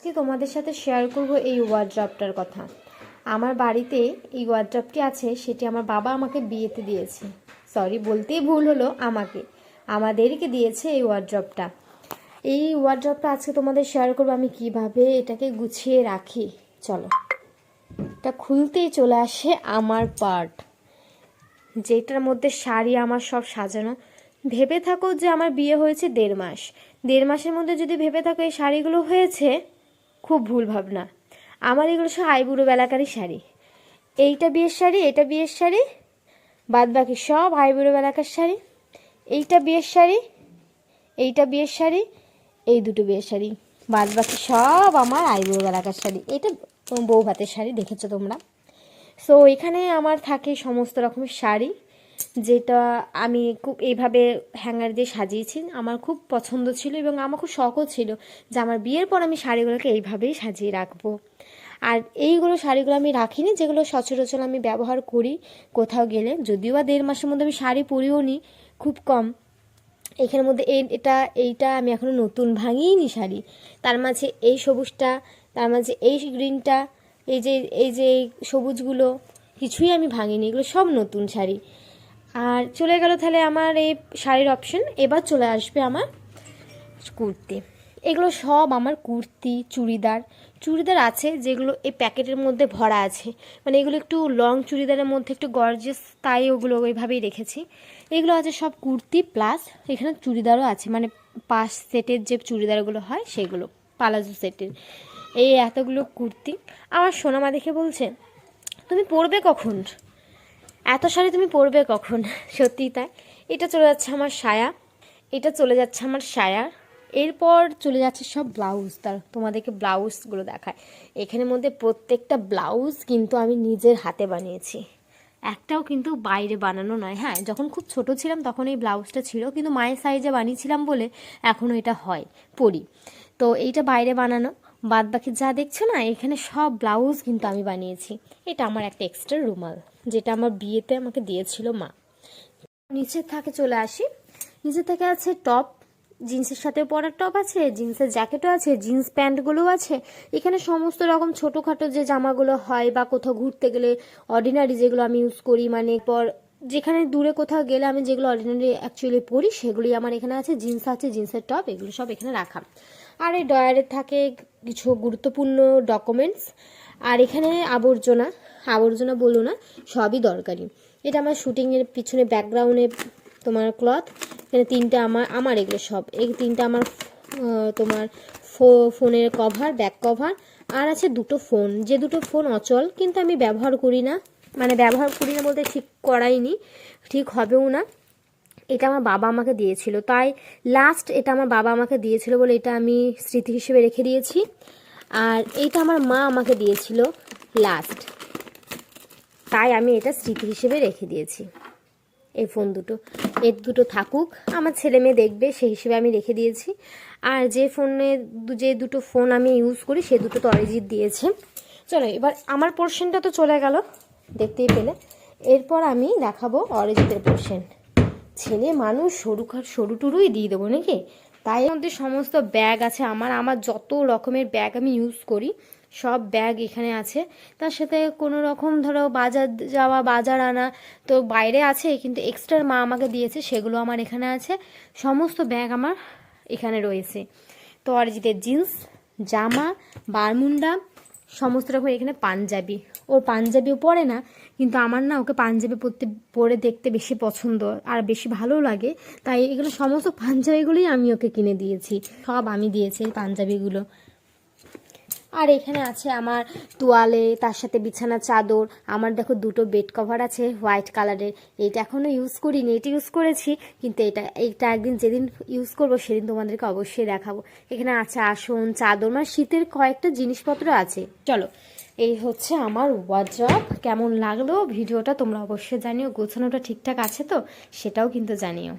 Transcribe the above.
আজকে তোমাদের সাথে শেয়ার করব এই ওয়ার্ড্রপটার কথা। আমার বাড়িতে এই ওয়ার্ড্রপটি আছে, সেটি আমার বাবা আমাকে বিয়েতে দিয়েছে। সরি, বলতেই ভুল হলো, আমাদেরকে দিয়েছে এই ওয়ার্ড্রপটা। এই ওয়ার্ড্রপটা আজকে তোমাদের শেয়ার করবো আমি কিভাবে এটাকে গুছিয়ে রাখি। চলো, এটা খুলতেই চলে আসে আমার পার্ট, যেটার মধ্যে শাড়ি আমার সব সাজানো। ভেবে থাকো যে আমার বিয়ে হয়েছে 1.5 মাস, 1.5 মাসের মধ্যে যদি ভেবে থাকো এই শাড়িগুলো হয়েছে, খুব ভুল ভাবনা। আমার এগুলো সব আইবুড়ো বেলাকারই শাড়ি। এইটা বিয়ের শাড়ি, এটা বিয়ের শাড়ি, বাদ বাকি সব আইবুড়ো বেলাকার শাড়ি। এইটা বিয়ের শাড়ি, এইটা বিয়ের শাড়ি, এই দুটো বিয়ের শাড়ি, বাদ বাকি সব আমার আইবুড়ো বেলাকার শাড়ি। এটা বউ ভাতের শাড়ি, দেখেছো তোমরা। সো এখানে আমার থাকে সমস্ত রকমের শাড়ি, যেটা আমি খুব এইভাবে হ্যাঙ্গার দিয়ে সাজিয়েছি। আমার খুব পছন্দ ছিল এবং আমার খুব শখও ছিল যে আমার বিয়ের পর আমি শাড়িগুলোকে এইভাবেই সাজিয়ে রাখবো। আর এইগুলো শাড়িগুলো আমি রাখিনি, যেগুলো সচরাচর আমি ব্যবহার করি কোথাও গেলে। যদিও বা 1.5 মাসের মধ্যে আমি শাড়ি পরিও নি, খুব কম। এখানের মধ্যে এইটা আমি এখনও নতুন ভাঙিনি শাড়ি। তার মাঝে এই সবুজটা, তার মাঝে এই গ্রিনটা, এই যে সবুজগুলো কিছুই আমি ভাঙিনি, এগুলো সব নতুন শাড়ি। আর চলে গেল তাহলে আমার এই শাড়ির অপশন। এবার চলে আসবে আমার কুর্তি। এগুলো সব আমার কুর্তি, চুড়িদার আছে যেগুলো এই প্যাকেটের মধ্যে ভরা আছে। মানে এগুলো একটু লং চুড়িদারের মধ্যে একটু গর্জিয়াস, তাই ওগুলো ওইভাবেই রেখেছি। এগুলো আছে সব কুর্তি, প্লাস এখানে চুড়িদারও আছে, মানে 5 সেটের যে চুড়িদারগুলো হয় সেগুলো, পালাজো সেটের। এই এতগুলো কুর্তি। আমার সোনামা দেখে বলছে, তুমি পরবে কখন, এত শাড়ি তুমি পরবে কখন? সত্যিই তাই। এটা চলে যাচ্ছে আমার সায়া, এটা চলে যাচ্ছে আমার সায়া। এরপর চলে যাচ্ছে সব ব্লাউজ। তোমাদেরকে ব্লাউজগুলো দেখায়। এখানের মধ্যে প্রত্যেকটা ব্লাউজ কিন্তু আমি নিজের হাতে বানিয়েছি, একটাও কিন্তু বাইরে বানানো নয়। হ্যাঁ, যখন খুব ছোট ছিলাম তখন এই ব্লাউজটা ছিল, কিন্তু মায়ের সাইজে বানিয়েছিলাম বলে এখনও এটা হয়, পরি। তো এইটা বাইরে বানানো। বাদ বাকি যা দেখছো না, এখানে সব ব্লাউজ কিন্তু আমি বানিয়েছি। এটা আমার একটা এক্সট্রা রুমাল, যেটা আমার বিয়েতে আমাকে দিয়েছিল মা। নিচের থাকে চলে আসি। নিচে থেকে আছে টপ, জিন্সের সাথে পরার টপ আছে, জিন্সের জ্যাকেটও আছে, জিন্স প্যান্টগুলোও আছে। এখানে সমস্ত রকম ছোটোখাটো যে জামাগুলো হয় বা কোথাও ঘুরতে গেলে অর্ডিনারি যেগুলো আমি ইউজ করি, মানে পর যেখানে দূরে কোথাও গেলে আমি যেগুলো অর্ডিনারি অ্যাকচুয়ালি পরি সেগুলি আমার এখানে আছে। জিন্স আছে, জিন্সের টপ, এগুলো সব এখানে রাখা। আর এই ডয়ারে থাকে কিছু গুরুত্বপূর্ণ ডকুমেন্টস। আর এখানে আবর্জনা বলো না, সবই দরকারি। এটা আমার শুটিংয়ের পিছনে ব্যাকগ্রাউন্ডে তোমার ক্লথ। এখানে 3টা আমার এগুলো সব, এই 3টা আমার তোমার ফোনের কভার, ব্যাক কভার। আর আছে 2টো ফোন, যে 2টো ফোন অচল, কিন্তু আমি ব্যবহার করি না। মানে ব্যবহার করি না বলতে ঠিক করাইনি, ঠিক হবেও না। এটা আমার বাবা আমাকে দিয়েছিল, তাই লাস্ট এটা আমার বাবা আমাকে দিয়েছিল বলে এটা আমি স্মৃতি হিসেবে রেখে দিয়েছি। আর এইটা আমার মা আমাকে দিয়েছিল লাস্ট, তাই আমি এটা স্মৃতি হিসেবে রেখে দিয়েছি। এই ফোন দুটো, এর দুটো থাকুক, আমার ছেলে মেয়ে দেখবে সেই হিসেবে আমি রেখে দিয়েছি। আর যে 2টো ফোন আমি ইউজ করি সে 2টো তো অরিজিৎ দিয়েছে। চলো, এবার আমার পোর্শনটা তো চলে গেল, দেখতেই পেলে। এরপর আমি দেখাবো অরিজিতের পোর্শন। ছেলে মানুষ সরু টুরুই দিয়ে দেবো নাকি। তাই মধ্যে সমস্ত ব্যাগ আছে আমার যত রকমের ব্যাগ আমি ইউজ করি সব ব্যাগ এখানে আছে। তার সাথে কোনো রকম ধরো বাজার যাওয়া, বাজার আনা তো বাইরে আছে, কিন্তু এক্সট্রা মা আমাকে দিয়েছে, সেগুলো আমার এখানে আছে। সমস্ত ব্যাগ আমার এখানে রয়েছে। তো অরিজিতের জিন্স, জামা, বারমুন্ডা, সমস্ত রকম। এখানে পাঞ্জাবি, ওর পাঞ্জাবিও পরে না, কিন্তু আমার না ওকে পাঞ্জাবি পরে দেখতে বেশি পছন্দ আর বেশি ভালো লাগে, তাই এগুলো সমস্ত পাঞ্জাবিগুলোই আমি ওকে কিনে দিয়েছি, সব আমি দিয়েছি এই পাঞ্জাবিগুলো। আর এখানে আছে আমার তোয়ালে, তার সাথে বিছানা চাদর। আমার দেখো 2টো বেড কভার আছে হোয়াইট কালারের। এইটা এখনও ইউজ করিনি, এটা ইউজ করেছি, কিন্তু এইটা একদিন যেদিন ইউজ করবো সেদিন তোমাদেরকে অবশ্যই দেখাবো। এখানে আছে আসন, চাদর, মানে শীতের কয়েকটা জিনিসপত্র আছে। চলো, এই হচ্ছে আমার ওয়ার্ড্রপ। কেমন লাগলো ভিডিওটা তোমরা অবশ্যই জানিও। গোছানোটা ঠিকঠাক আছে তো সেটাও কিন্তু জানিও।